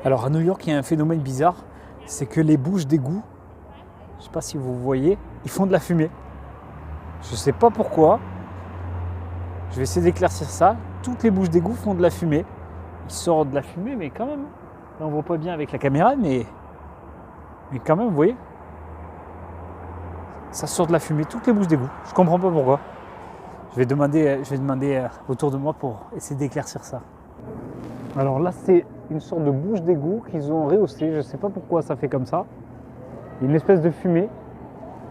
Alors à New York, il y a un phénomène bizarre, c'est que les bouches d'égout, je ne sais pas si vous voyez, ils font de la fumée. Je ne sais pas pourquoi. Je vais essayer d'éclaircir ça. Toutes les bouches d'égout font de la fumée. Ils sortent de la fumée, mais quand même. Là, on ne voit pas bien avec la caméra, mais quand même, vous voyez. Ça sort de la fumée, toutes les bouches d'égout. Je ne comprends pas pourquoi. Je vais demander autour de moi pour essayer d'éclaircir ça. Alors là, c'est une sorte de bouche d'égout qu'ils ont rehaussée. Je ne sais pas pourquoi ça fait comme ça. Il y a une espèce de fumée.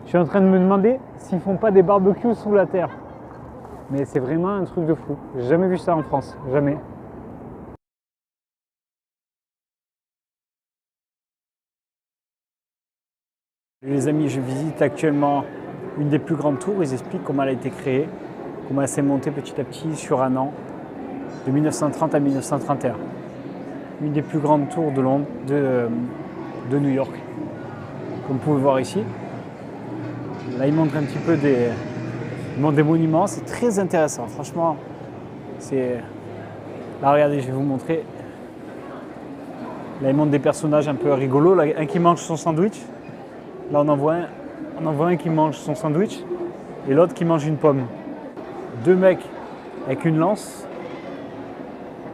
Je suis en train de me demander s'ils font pas des barbecues sous la terre. Mais c'est vraiment un truc de fou. J'ai jamais vu ça en France, jamais. Les amis, je visite actuellement une des plus grandes tours. Ils expliquent comment elle a été créée, comment elle s'est montée petit à petit sur un an, de 1930 à 1931. Une des plus grandes tours de Londres, de New York, comme vous pouvez voir ici. Là, ils montrent un petit peu des monuments, c'est très intéressant. Franchement, c'est... Là, regardez, je vais vous montrer. Là, ils montrent des personnages un peu rigolos. Là, un qui mange son sandwich. Là, on en voit un qui mange son sandwich et l'autre qui mange une pomme. Deux mecs avec une lance.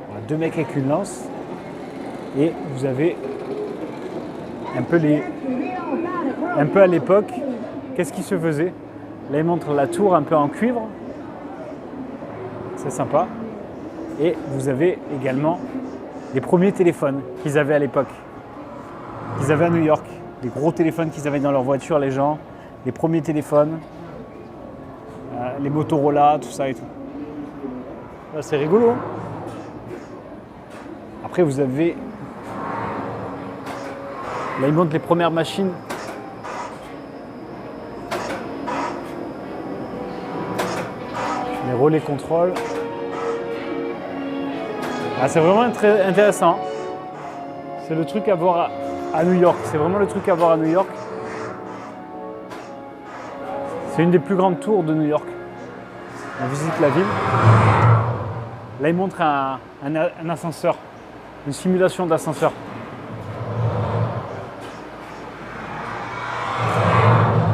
Voilà, deux mecs avec une lance. Et vous avez un peu à l'époque, qu'est-ce qui se faisait? Là, ils montrent la tour un peu en cuivre. C'est sympa. Et vous avez également les premiers téléphones qu'ils avaient à l'époque. Qu'ils avaient à New York. Les gros téléphones qu'ils avaient dans leur voiture, les gens. Les premiers téléphones. Les Motorola, tout ça et tout. Là, c'est rigolo. Après, vous avez... Là, ils montrent les premières machines. Les relais contrôle. Ah, c'est vraiment très intéressant. C'est le truc à voir à New York. C'est vraiment le truc à voir à New York. C'est une des plus grandes tours de New York. On visite la ville. Là, ils montrent un ascenseur. Une simulation d'ascenseur.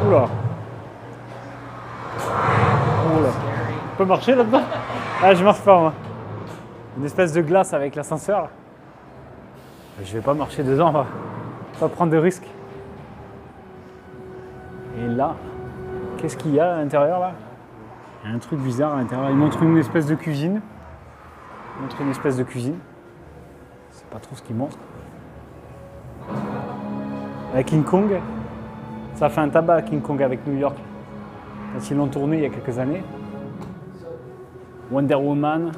Oula. Oula. On peut marcher là-dedans? Ah, je marche pas moi. Une espèce de glace avec l'ascenseur. Je vais pas marcher dedans, on va pas prendre de risques. Et là, qu'est-ce qu'il y a à l'intérieur là? Il y a un truc bizarre à l'intérieur. Il montre une espèce de cuisine. C'est pas trop ce qu'il montre. La King Kong. Ça fait un tabac King Kong avec New York. Quand ils l'ont tourné il y a quelques années. Wonder Woman.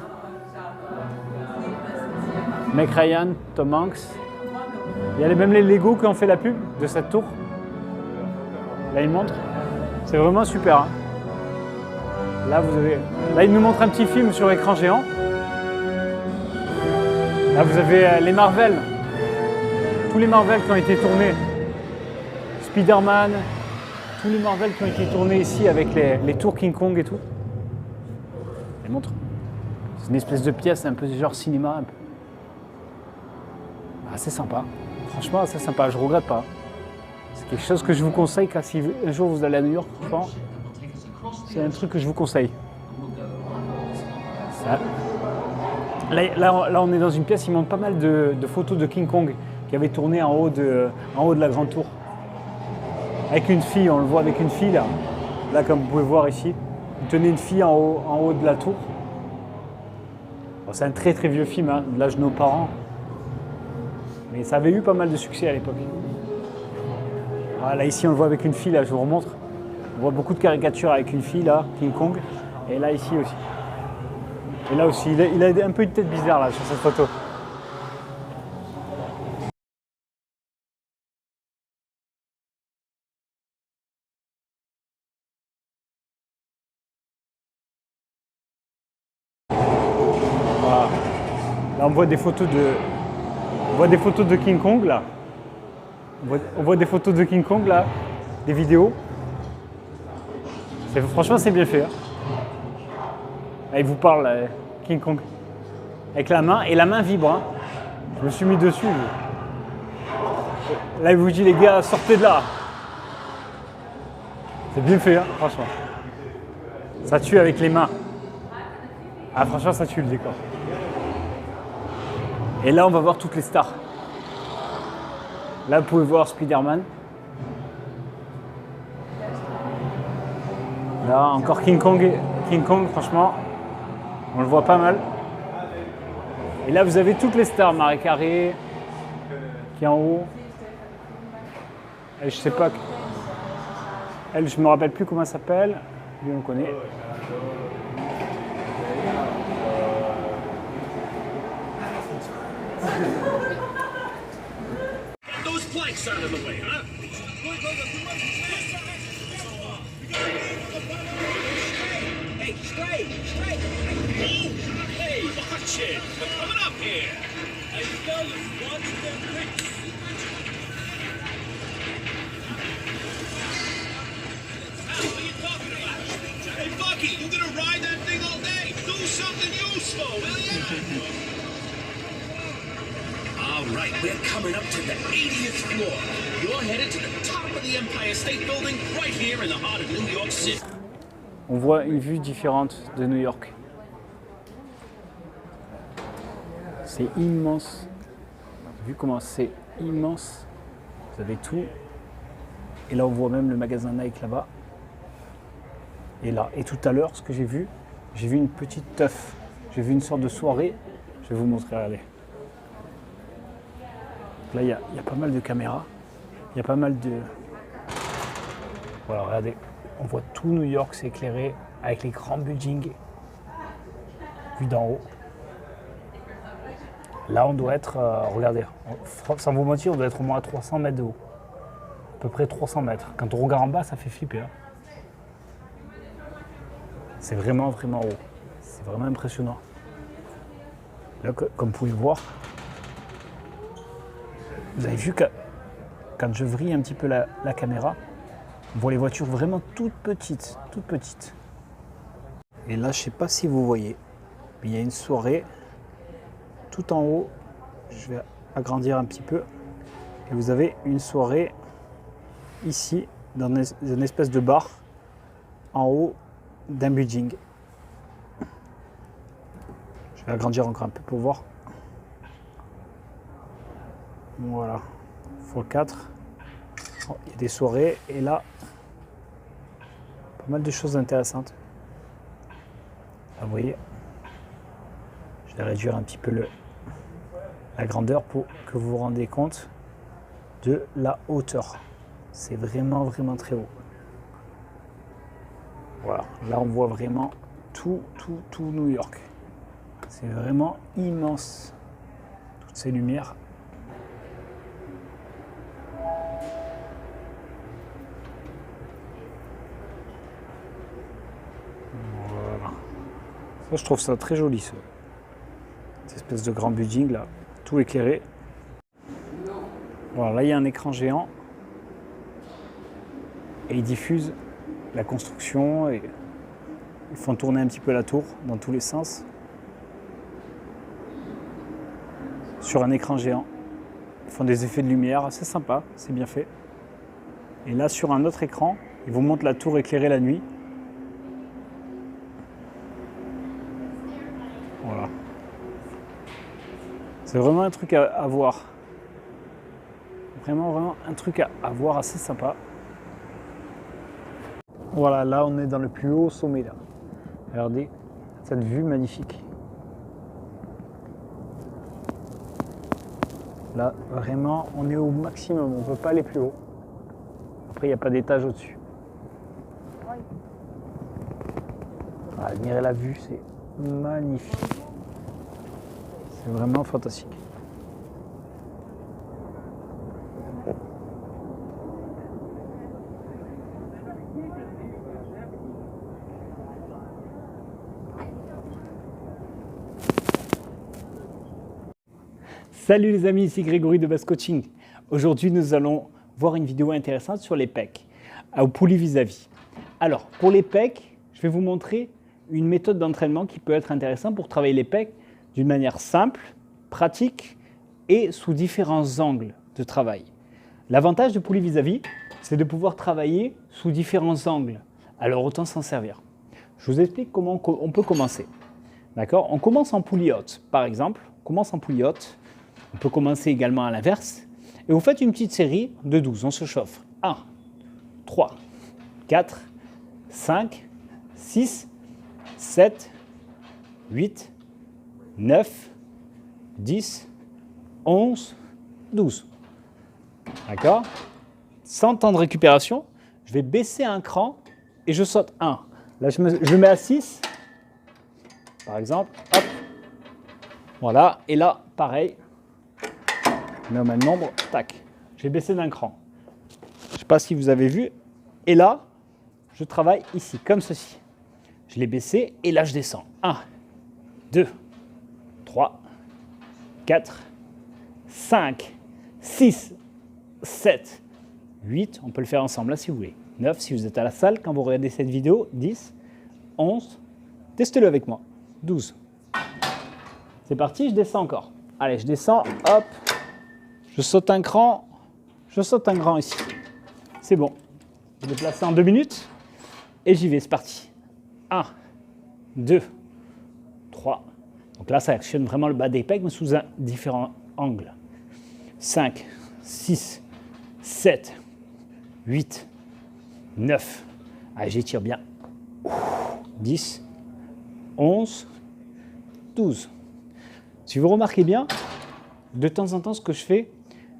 Meg Ryan, Tom Hanks. Il y a même les Lego qui ont fait la pub de cette tour. Là, ils montrent. C'est vraiment super. Hein. Là, ils nous montrent un petit film sur écran géant. Là, vous avez les Marvel. Tous les Marvel qui ont été tournés. Spider-Man. Tous les Marvel qui ont été tournés ici avec les tours King Kong et tout. Ils montrent. C'est une espèce de pièce un peu genre cinéma. Un peu. Assez sympa. Franchement, assez sympa. Je regrette pas. C'est quelque chose que je vous conseille car si un jour vous allez à New York, franchement, c'est un truc que je vous conseille. Ça. Là, on est dans une pièce, ils montrent pas mal de photos de King Kong qui avait tourné en haut de la grande tour. Avec une fille, on le voit avec une fille là. Là, comme vous pouvez voir ici, il tenait une fille en haut de la tour. Bon, c'est un très très vieux film, hein, de l'âge de nos parents. Mais ça avait eu pas mal de succès à l'époque. Là, ici, on le voit avec une fille, là, je vous remontre. On voit beaucoup de caricatures avec une fille, là, King Kong. Et là, ici aussi. Et là aussi, il a un peu une tête bizarre, là, sur cette photo. Voilà. Là, on voit des photos de King Kong, là. On voit des photos de King Kong, là. Des vidéos. Franchement, c'est bien fait. Hein. Là, il vous parle, là, King Kong. Avec la main, et la main vibre. Hein. Je me suis mis dessus. Là, il vous dit, les gars, sortez de là. C'est bien fait, hein, franchement. Ça tue avec les mains. Ah, franchement, ça tue le décor. Et là, on va voir toutes les stars. Là, vous pouvez voir Spider-Man. Là, encore King Kong. King Kong, franchement, on le voit pas mal. Et là, vous avez toutes les stars. Marie Carré, qui est en haut. Elle, je sais pas. Elle, je me rappelle plus comment elle s'appelle. Lui, on le connaît. Those planks out of the way, huh? Hey, straight. Oh, hey, watch it. We're coming up here. Hey, fellas, watch them bricks. What are you talking about? Hey, Bucky, you gonna ride that thing all day? Do something useful, will ya? All right, we're coming up to the 80th floor. You're headed to the top of the Empire State Building, right here in the heart of New York City. On voit une vue différente de New York. C'est immense. Vu comment c'est immense, vous avez tout. Et là, on voit même le magasin Nike là-bas. Et là, et tout à l'heure, ce que j'ai vu une petite teuf. J'ai vu une sorte de soirée. Je vais vous montrer, regardez. Là, il y a pas mal de caméras. Il y a pas mal de... Voilà, regardez. On voit tout New York, c'est éclairé avec les grands buildings vus d'en haut. Là, on doit être... regardez, sans vous mentir, on doit être au moins à 300 mètres de haut. À peu près 300 mètres. Quand on regarde en bas, ça fait flipper. Hein. C'est vraiment, vraiment haut. C'est vraiment impressionnant. Là, comme vous pouvez voir, vous avez vu que quand je vrille un petit peu la caméra, on voit les voitures vraiment toutes petites, toutes petites. Et là, je ne sais pas si vous voyez, mais il y a une soirée tout en haut. Je vais agrandir un petit peu. Et vous avez une soirée ici, dans une espèce de bar, en haut d'un building. Je vais agrandir encore un peu pour voir. Voilà, x4. Oh, il y a des soirées et là, pas mal de choses intéressantes. Là, vous voyez, je vais réduire un petit peu la grandeur pour que vous vous rendiez compte de la hauteur. C'est vraiment, vraiment très haut. Voilà, là on voit vraiment tout New York. C'est vraiment immense. Toutes ces lumières. Voilà. Ça, je trouve ça très joli, cette espèce de grand building là, tout éclairé. Voilà, là il y a un écran géant. Et ils diffusent la construction et ils font tourner un petit peu la tour dans tous les sens sur un écran géant. Ils font des effets de lumière assez sympa, c'est bien fait. Et là sur un autre écran, ils vous montrent la tour éclairée la nuit. Voilà. C'est vraiment un truc à voir. Vraiment un truc à voir assez sympa. Voilà, là on est dans le plus haut sommet là. Regardez cette vue magnifique. Là vraiment on est au maximum, on ne peut pas aller plus haut. Après il n'y a pas d'étage au-dessus. Voilà, admirez la vue, c'est magnifique. C'est vraiment fantastique. Salut les amis, ici Grégory de Base Coaching. Aujourd'hui, nous allons voir une vidéo intéressante sur les pecs, au poulie vis-à-vis. Alors, pour les pecs, je vais vous montrer une méthode d'entraînement qui peut être intéressante pour travailler les pecs d'une manière simple, pratique et sous différents angles de travail. L'avantage de poulie vis-à-vis, c'est de pouvoir travailler sous différents angles. Alors autant s'en servir. Je vous explique comment on peut commencer. D'accord? On commence en poulie haute, par exemple. On commence en poulie haute. On peut commencer également à l'inverse. Et vous faites une petite série de 12. On se chauffe. 1, 3, 4, 5, 6, 7, 8, 9, 10, 11, 12. D'accord? Sans temps de récupération, je vais baisser un cran et je saute 1. Là, je mets à 6, par exemple. Hop. Voilà. Et là, pareil. Je mets au même nombre. Tac. J'ai baissé d'un cran. Je ne sais pas si vous avez vu. Et là, je travaille ici, comme ceci. Je l'ai baissé et là, je descends. 1, 2, 3, 4, 5, 6, 7, 8. On peut le faire ensemble là si vous voulez. 9 si vous êtes à la salle quand vous regardez cette vidéo. 10, 11. Testez-le avec moi. 12. C'est parti, je descends encore. Allez, je descends. Hop. Je saute un cran. Je saute un cran ici. C'est bon. Je vais placer en 2 minutes. Et j'y vais, c'est parti. 1, 2, 3. Donc là, ça actionne vraiment le bas des pecs, mais sous un différent angle. 5, 6, 7, 8, 9. Allez, j'étire bien. 10, 11, 12. Si vous remarquez bien, de temps en temps, ce que je fais,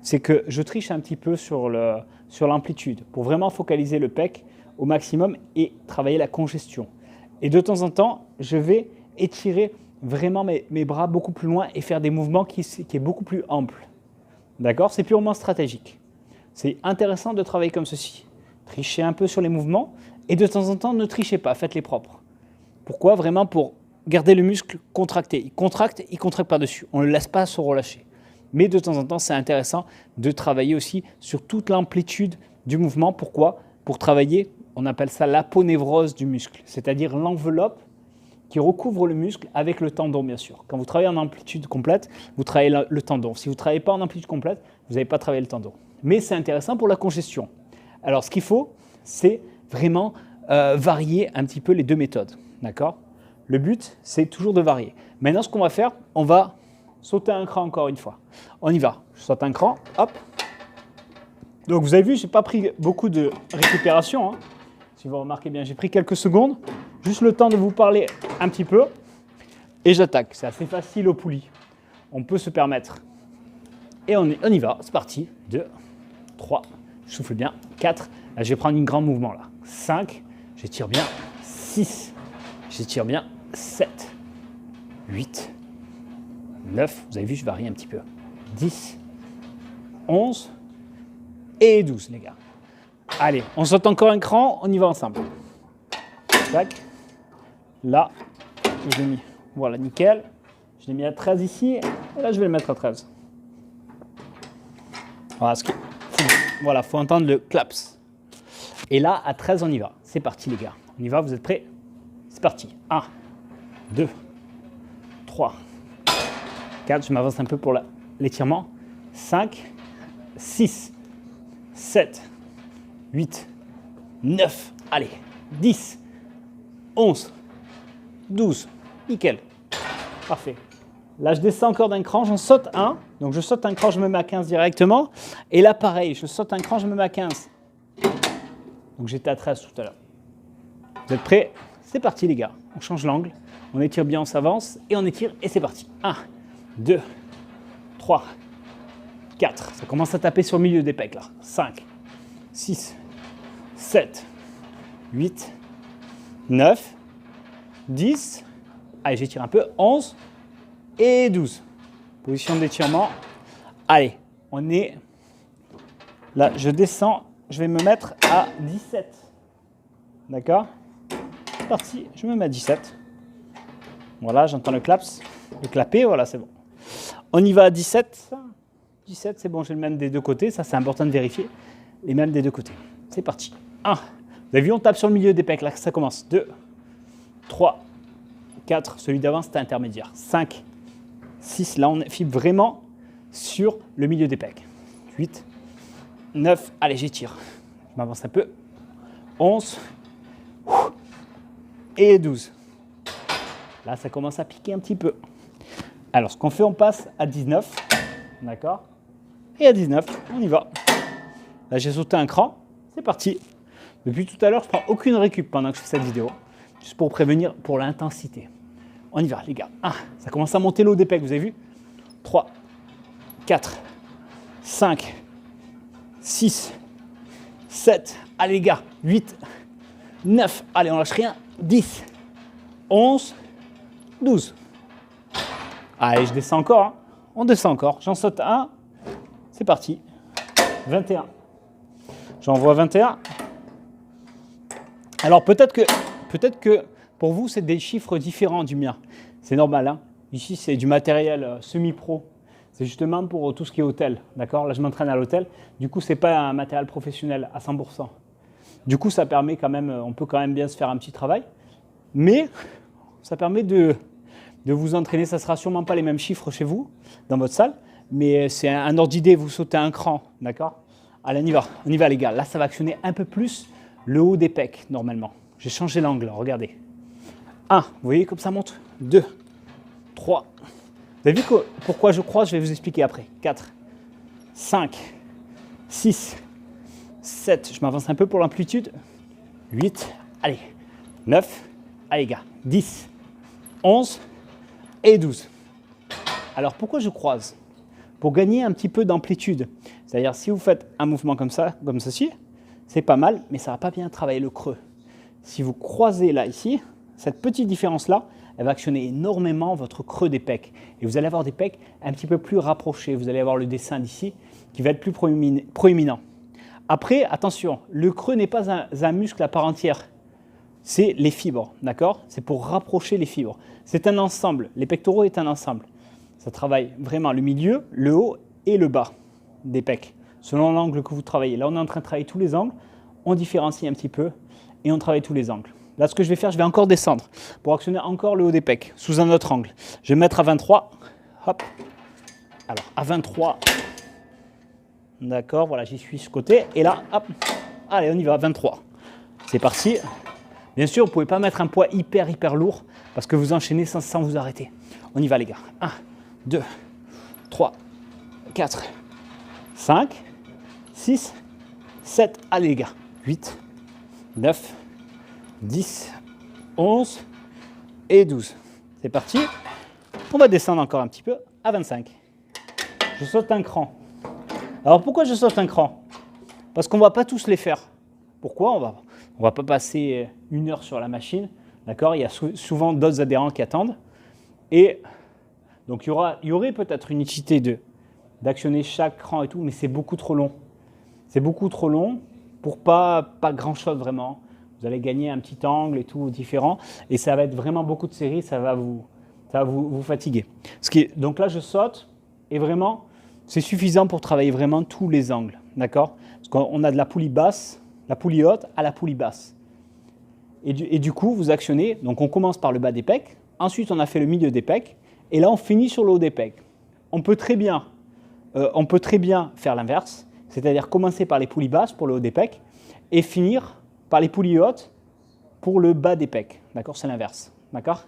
c'est que je triche un petit peu sur l'amplitude pour vraiment focaliser le pec au maximum et travailler la congestion. Et de temps en temps, je vais étirer vraiment mes bras beaucoup plus loin et faire des mouvements qui est beaucoup plus ample. D'accord? C'est purement stratégique. C'est intéressant de travailler comme ceci. Trichez un peu sur les mouvements et de temps en temps, ne trichez pas, faites-les propres. Pourquoi? Vraiment pour garder le muscle contracté. Il contracte par-dessus. On ne le laisse pas se relâcher. Mais de temps en temps, c'est intéressant de travailler aussi sur toute l'amplitude du mouvement. Pourquoi? Pour travailler, on appelle ça l'aponévrose du muscle, c'est-à-dire l'enveloppe qui recouvre le muscle avec le tendon, bien sûr. Quand vous travaillez en amplitude complète, vous travaillez le tendon. Si vous ne travaillez pas en amplitude complète, vous n'avez pas travaillé le tendon. Mais c'est intéressant pour la congestion. Alors, ce qu'il faut, c'est vraiment varier un petit peu les deux méthodes. D'accord? Le but, c'est toujours de varier. Maintenant, ce qu'on va faire, on va sauter un cran encore une fois. On y va. Je saute un cran, hop. Donc, vous avez vu, je n'ai pas pris beaucoup de récupération. Si vous remarquez bien, j'ai pris quelques secondes. Juste le temps de vous parler un petit peu. Et j'attaque. C'est assez facile aux poulies. On peut se permettre. Et on y va. C'est parti. 2, 3, je souffle bien. 4, là, je vais prendre un grand mouvement. Là. 5, j'étire bien. 6, j'étire bien. 7, 8, 9, vous avez vu, je varie un petit peu. 10, 11 et 12, les gars. Allez, on saute encore un cran, on y va ensemble. Tac. Là, je l'ai mis. Voilà, nickel. Je l'ai mis à 13 ici, et là, je vais le mettre à 13. Voilà, faut entendre le claps. Et là, à 13, on y va. C'est parti, les gars. On y va, vous êtes prêts? C'est parti. 1, 2, 3, 4, je m'avance un peu pour l'étirement. 5, 6, 7, 8, 9, allez, 10, 11, 12, nickel, parfait. Là, je descends encore d'un cran, j'en saute un. Donc, je saute un cran, je me mets à 15 directement. Et là, pareil, je saute un cran, je me mets à 15. Donc, j'étais à 13 tout à l'heure. Vous êtes prêts? C'est parti, les gars. On change l'angle, on étire bien, on s'avance, et on étire, et c'est parti. 1, 2, 3, 4. Ça commence à taper sur le milieu des pecs, là. 5, 6, 7, 8, 9, 10. Allez, j'étire un peu. 11 et 12. Position d'étirement. Allez, on est là. Je descends. Je vais me mettre à 17. D'accord? C'est parti. Je me mets à 17. Voilà, j'entends le claps. Le clapper, voilà, c'est bon. On y va à 17. 17, c'est bon, j'ai le même des deux côtés. Ça, c'est important de vérifier. Les mêmes des deux côtés. C'est parti. 1. Vous avez vu, on tape sur le milieu des pecs. Là, ça commence. 2, 3, 4. Celui d'avant, c'était intermédiaire. 5, 6. Là, on fibre vraiment sur le milieu des pecs. 8, 9, allez, j'étire. Je m'avance un peu. 11 et 12. Là, ça commence à piquer un petit peu. Alors, ce qu'on fait, on passe à 19. D'accord? Et à 19, on y va. Là, j'ai sauté un cran. C'est parti. Depuis tout à l'heure, je ne prends aucune récup pendant que je fais cette vidéo. Juste pour prévenir pour l'intensité. On y va, les gars. 1, ça commence à monter le haut des pecs, vous avez vu? 3, 4, 5, 6, 7, allez les gars, 8, 9, allez on lâche rien, 10, 11, 12. Allez, je descends encore, hein. On descend encore, j'en saute un, c'est parti, 21. J'envoie 21. Alors peut-être que pour vous, c'est des chiffres différents du mien. C'est normal, hein. Ici, c'est du matériel semi-pro. C'est justement pour tout ce qui est hôtel, d'accord? Là, je m'entraîne à l'hôtel. Du coup, ce n'est pas un matériel professionnel à 100%. Du coup, ça permet quand même, on peut quand même bien se faire un petit travail. Mais ça permet de vous entraîner. Ça ne sera sûrement pas les mêmes chiffres chez vous, dans votre salle. Mais c'est un ordre d'idée, vous sautez un cran, d'accord? Allez, on y va les gars. Là, ça va actionner un peu plus le haut des pecs, normalement. J'ai changé l'angle, regardez. 1, vous voyez comme ça monte. 2, 3. Vous avez vu pourquoi je croise, je vais vous expliquer après. 4, 5, 6, 7. Je m'avance un peu pour l'amplitude. 8, allez. 9, allez gars. 10, 11 et 12. Alors pourquoi je croise? Pour gagner un petit peu d'amplitude. C'est-à-dire si vous faites un mouvement comme ça, comme ceci, c'est pas mal, mais ça ne va pas bien travailler le creux. Si vous croisez là, ici, cette petite différence-là, elle va actionner énormément votre creux des pecs. Et vous allez avoir des pecs un petit peu plus rapprochés. Vous allez avoir le dessin d'ici qui va être plus proéminent. Après, attention, le creux n'est pas un muscle à part entière. C'est les fibres, d'accord? C'est pour rapprocher les fibres. C'est un ensemble. Les pectoraux est un ensemble. Ça travaille vraiment le milieu, le haut et le bas des pecs, selon l'angle que vous travaillez. Là, on est en train de travailler tous les angles. On différencie un petit peu et on travaille tous les angles. Là, ce que je vais faire, je vais encore descendre pour actionner encore le haut des pecs sous un autre angle. Je vais me mettre à 23. Hop. Alors, à 23. D'accord, voilà, j'y suis ce côté. Et là, hop. Allez, on y va, 23. C'est parti. Bien sûr, vous ne pouvez pas mettre un poids hyper lourd parce que vous enchaînez sans vous arrêter. On y va, les gars. 1, 2, 3, 4, 5, 6, 7. Allez, les gars. 8, 9, 10, 11 et 12. C'est parti. On va descendre encore un petit peu à 25. Je saute un cran. Alors pourquoi je saute un cran? Parce qu'on ne va pas tous les faire. Pourquoi? On va pas passer 1 heure sur la machine. D'accord? Il y a souvent d'autres adhérents qui attendent. Et donc il y aurait peut-être une utilité d'actionner chaque cran et tout, mais c'est beaucoup trop long. C'est beaucoup trop long pour pas grand-chose vraiment. Vous allez gagner un petit angle et tout différent. Et ça va être vraiment beaucoup de séries, ça va vous fatiguer. Donc là, je saute et vraiment, c'est suffisant pour travailler vraiment tous les angles. D'accord? Parce qu'on a de la poulie basse, la poulie haute à la poulie basse. Et du coup, vous actionnez. Donc on commence par le bas des pecs. Ensuite, on a fait le milieu des pecs. Et là, on finit sur le haut des pecs. On peut très bien faire l'inverse. C'est-à-dire commencer par les poulies basses pour le haut des pecs et finir par les poulies hautes pour le bas des pecs. D'accord? C'est l'inverse. D'accord?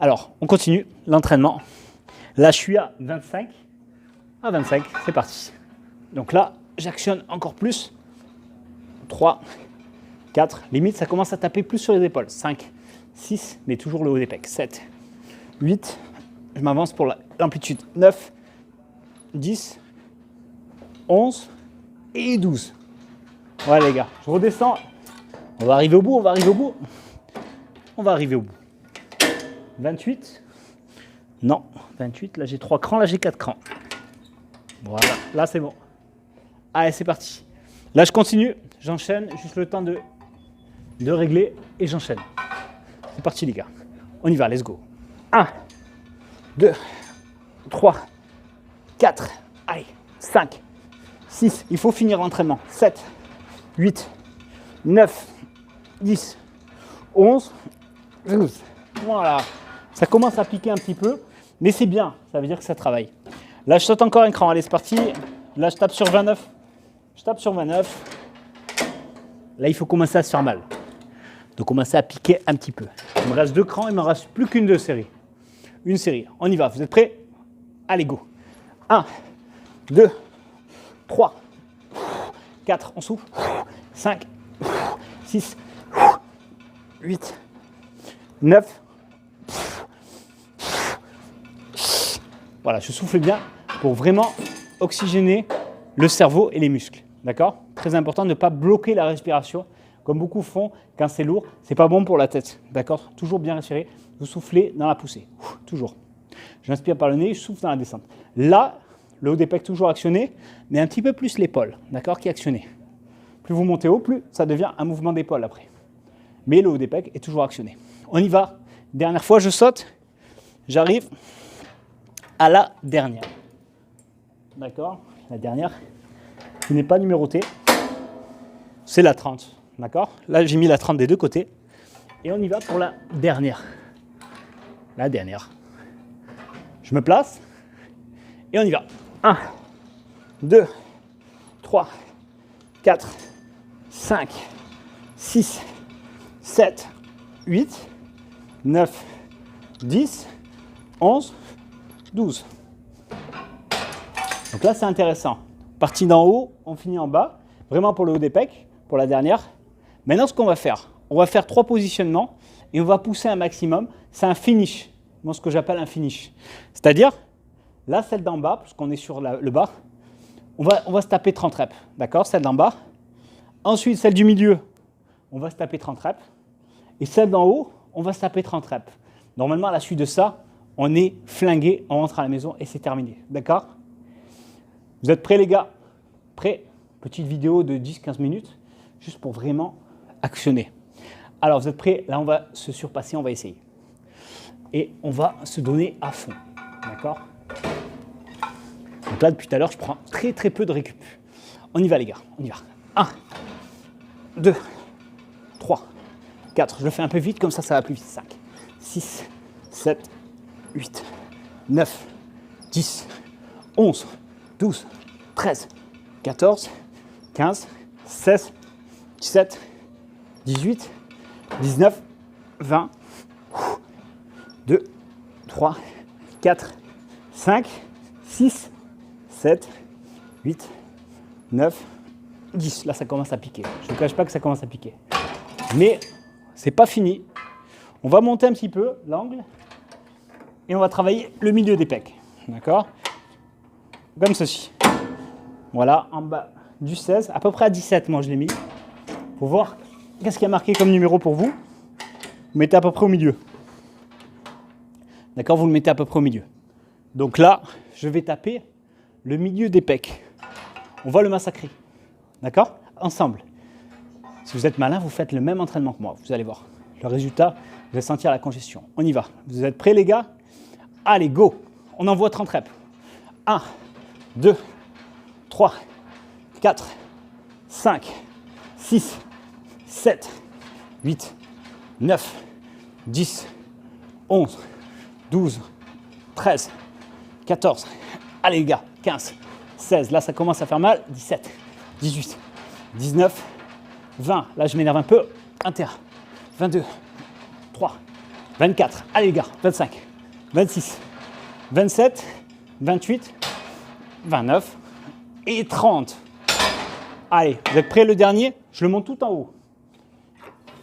Alors, on continue l'entraînement. Là, je suis à 25. À 25, c'est parti. Donc là, j'actionne encore plus. 3, 4. Limite, ça commence à taper plus sur les épaules. 5, 6, mais toujours le haut des pecs. 7, 8. Je m'avance pour l'amplitude. 9, 10, 11 et 12. Ouais, les gars, je redescends. On va arriver au bout, on va arriver au bout. On va arriver au bout. 28. Non, 28. Là, j'ai 3 crans. Là, j'ai 4 crans. Voilà. Là, c'est bon. Allez, c'est parti. Là, je continue. J'enchaîne. Juste le temps de régler. Et j'enchaîne. C'est parti, les gars. On y va. Let's go. 1, 2, 3, 4. Allez. 5, 6. Il faut finir l'entraînement. 7, 8, 9, 10, 11, 12. Voilà. Ça commence à piquer un petit peu, mais c'est bien. Ça veut dire que ça travaille. Là, je saute encore un cran. Allez, c'est parti. Là, je tape sur 29. Je tape sur 29. Là, il faut commencer à se faire mal. Donc, commencer à piquer un petit peu. Il me reste 2 crans, il ne me reste plus qu'une de série. Une série. On y va. Vous êtes prêts? Allez, go. 1, 2, 3, 4, on souffle. 5, 6, 8, 9. Voilà, je souffle bien pour vraiment oxygéner le cerveau et les muscles. D'accord? Très important de ne pas bloquer la respiration, comme beaucoup font quand c'est lourd. C'est pas bon pour la tête. D'accord? Toujours bien respirer. Vous soufflez dans la poussée. Toujours. J'inspire par le nez, je souffle dans la descente. Là, le haut des pecs toujours actionné, mais un petit peu plus l'épaule, d'accord, qui est actionné. Plus vous montez haut, plus ça devient un mouvement d'épaule après. Mais le haut des pecs est toujours actionné. On y va. Dernière fois, je saute. J'arrive à la dernière. D'accord? La dernière, qui n'est pas numérotée, c'est la 30. D'accord? Là, j'ai mis la 30 des deux côtés. Et on y va pour la dernière. La dernière. Je me place. Et on y va. 1, 2, 3, 4, 5, 6, 7, 8, 9, 10, 11, 12. Donc là, c'est intéressant. Partie d'en haut, on finit en bas. Vraiment pour le haut des pecs, pour la dernière. Maintenant, ce qu'on va faire, on va faire 3 positionnements et on va pousser un maximum. C'est un finish. Moi, ce que j'appelle un finish. C'est-à-dire, là, celle d'en bas, parce qu'on est sur le bas, on va se taper 30 reps. D'accord? Celle d'en bas. Ensuite, celle du milieu, on va se taper 30 reps. Et celle d'en haut, on va se taper 30 reps. Normalement, à la suite de ça, on est flingué, on rentre à la maison et c'est terminé. D'accord? Vous êtes prêts, les gars? Prêts? Petite vidéo de 10-15 minutes, juste pour vraiment actionner. Alors, vous êtes prêts? Là, on va se surpasser, on va essayer. Et on va se donner à fond. D'accord? Donc là, depuis tout à l'heure, je prends très très peu de récup. On y va, les gars, on y va. 1, 2, 3, 4. Je le fais un peu vite, comme ça va plus vite. 5, 6, 7, 8, 9, 10, 11, 12, 13, 14, 15, 16, 17, 18, 19, 20, 2, 3, 4, 5, 6, 7, 8, 9, 10. Là, ça commence à piquer. Je ne vous cache pas que ça commence à piquer. Mais c'est pas fini. On va monter un petit peu l'angle et on va travailler le milieu des pecs. D'accord? Comme ceci. Voilà, en bas du 16, à peu près à 17, moi je l'ai mis. Pour voir qu'est-ce qui a marqué comme numéro pour vous. Vous mettez à peu près au milieu. D'accord? Vous le mettez à peu près au milieu. Donc là, je vais taper le milieu des pecs. On va le massacrer. D'accord? Ensemble. Si vous êtes malin, vous faites le même entraînement que moi. Vous allez voir. Le résultat, vous allez sentir la congestion. On y va. Vous êtes prêts, les gars? Allez, go! On envoie 30 reps. 1, 2, 3, 4, 5, 6, 7, 8, 9, 10, 11, 12, 13, 14. Allez, les gars, 15, 16. Là, ça commence à faire mal. 17, 18, 19, 20. Là, je m'énerve un peu. 21, 22, 3, 24. Allez, les gars, 25, 26, 27, 28, 29 et 30. Allez, vous êtes prêts? Le dernier, je le monte tout en haut.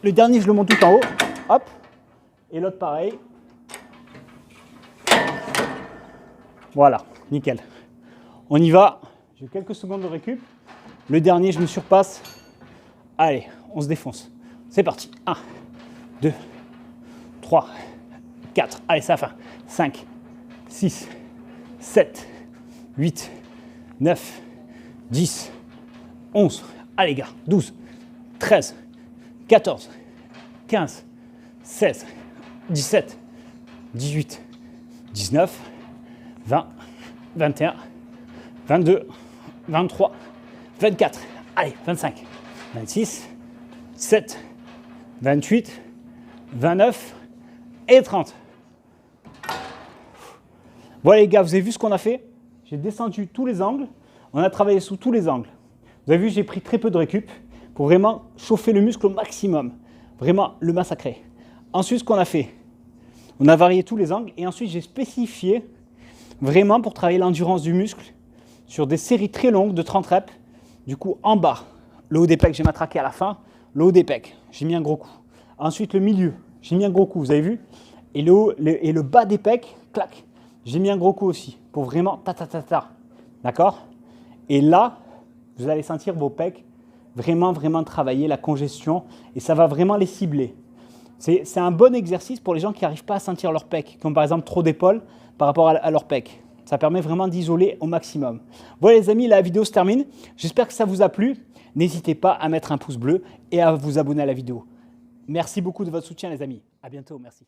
Le dernier, je le monte tout en haut. Hop. Et l'autre, pareil. Voilà, nickel. On y va. J'ai quelques secondes de récup. Le dernier, je me surpasse. Allez, on se défonce. C'est parti. 1, 2, 3, 4. Allez, ça va. 5, 6, 7, 8, 9, 10, 11. Allez, gars. 12, 13, 14, 15, 16, 17, 18, 19, 20, 21, 22, 23, 24. Allez, 25, 26, 27, 28, 29 et 30. Voilà les gars, vous avez vu ce qu'on a fait? J'ai descendu tous les angles. On a travaillé sous tous les angles. Vous avez vu, j'ai pris très peu de récup pour vraiment chauffer le muscle au maximum. Vraiment le massacrer. Ensuite, ce qu'on a fait, on a varié tous les angles et ensuite j'ai spécifié vraiment pour travailler l'endurance du muscle sur des séries très longues de 30 reps. Du coup, en bas, le haut des pecs, j'ai matraqué à la fin. Le haut des pecs, j'ai mis un gros coup. Ensuite, le milieu, j'ai mis un gros coup, vous avez vu? Et le bas des pecs, clac, j'ai mis un gros coup aussi pour vraiment ta. D'accord? Et là, vous allez sentir vos pecs vraiment travailler la congestion et ça va vraiment les cibler. C'est un bon exercice pour les gens qui n'arrivent pas à sentir leurs pecs, qui ont par exemple trop d'épaules par rapport à leurs pecs. Ça permet vraiment d'isoler au maximum. Voilà les amis, la vidéo se termine. J'espère que ça vous a plu. N'hésitez pas à mettre un pouce bleu et à vous abonner à la vidéo. Merci beaucoup de votre soutien les amis. À bientôt, merci.